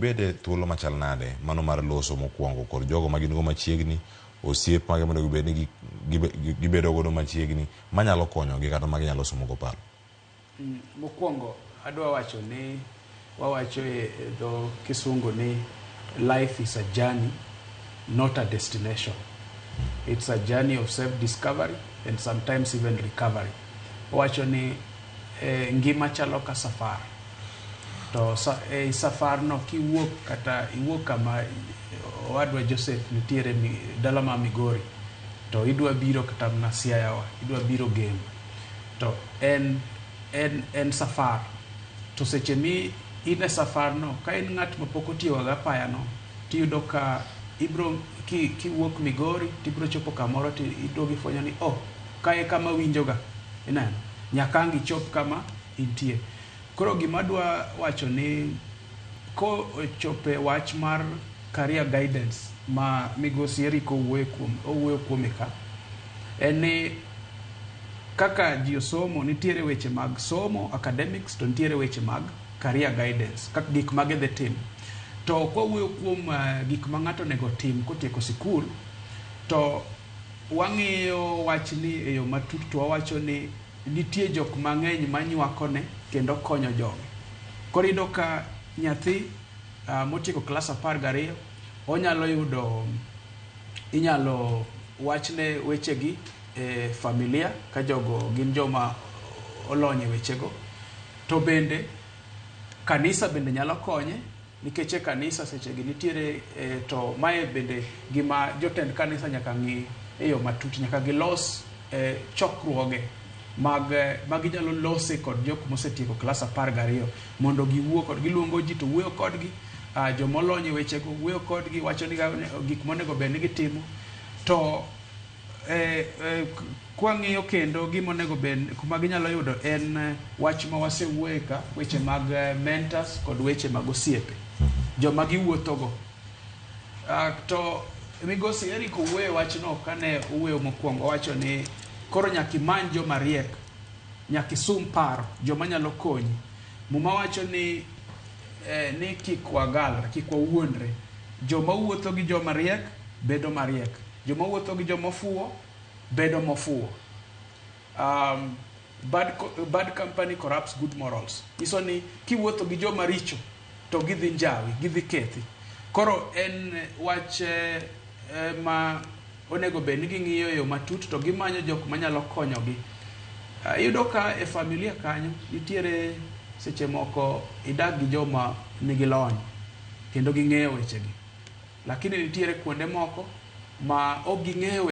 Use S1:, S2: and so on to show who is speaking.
S1: ibede thuolo machal nade mano mar loso mokwongo kod jogo ma gin go machiegni osiep mage monego bed ni gibedo godo machiegni manyalo konyogi kata ma ginyalo somogo paro.
S2: Mokwongo adwa wacho ni wawacho e dho Kisungu ni life is a journey, not a destination. It's a journey of self-discovery and sometimes even recovery. Wacho ni ngima chalo ka safar. To safar no kiwuok kata iwuok kama owadwa Joseph nitiere dala ma Migori to idwa biro kata mana Siaya idwa biro Gembe to en safar. To seche mi ine safar no ka in ng'at mapok otiyo ga apaya no tiyudo ka ibro kiwuok Migori tibro chopo kamoro to idogi fwenyo ni kae kama winjoga ineno nyaka ngi chop kama intie. Koro gima dwa wacho ni ko chope wach mar career guidance ma Migosi Eric owuoyo kuome ka en ni kaka ji osomo nitiere weche mag somo academics to nitiere weche mag career guidance kaka gik mage dhi tim. To kowuoyo kuom gik ma ng'ato nego tim kotieko sikul to wang'iyo wachni e yo matut to wawacho ni nitie jok mang'eny manywakone kendo konyo jogi. Koro iyudo ka nyathi motieko klas 12 onyalo yudo inyalo wachne wechegi e familia ka jogo gin joma olony e wechego. To bende kanisa bende nyalo konye nikech kanisa sechegi nitiere to mae bende gima jotend kanisa nyaka ng'i e yo matut, nyaka gilos chokruoge mag ginyalo lose kod jok mosetieko klas 12 mondo giwuo kod giluongo ji to wuoyo kodgi jomolony e wechego wuoyo kodgi wacho ni gik monego bed ni gitimo. To kwang'iyo kendo gimonego bed kuma ginyalo yudo en wach ma wasewuoye ka weche mag mentors kod weche mag osiepe joma giwuothogo. To Migosi Eric owuoyo wachno kane owuoyo mokwongo wacho ni koro nyaka imany joma riek, nyaka isum paro joma nyalo konyi. Muma wacho ni kik wagalre, kik wawuondre. Joma wuotho gi joma riek bedo mariek, joma wuotho gi joma ofuwo bedo mofuwo. Bad company corrupts good morals. Iso ni kiwuotho gi joma richo to gidhi njawi, gidhi kethi. Koro en wach ma onego bed ni ging'iyo yo matut to gimanyo jok manyalo konyogi. Iyudo ka e familia kanyo nitiere seche moko idag gi joma nigi lony kendo ging'eyo wechegi, lakini nitiere kuonde moko ma ok ging'eyo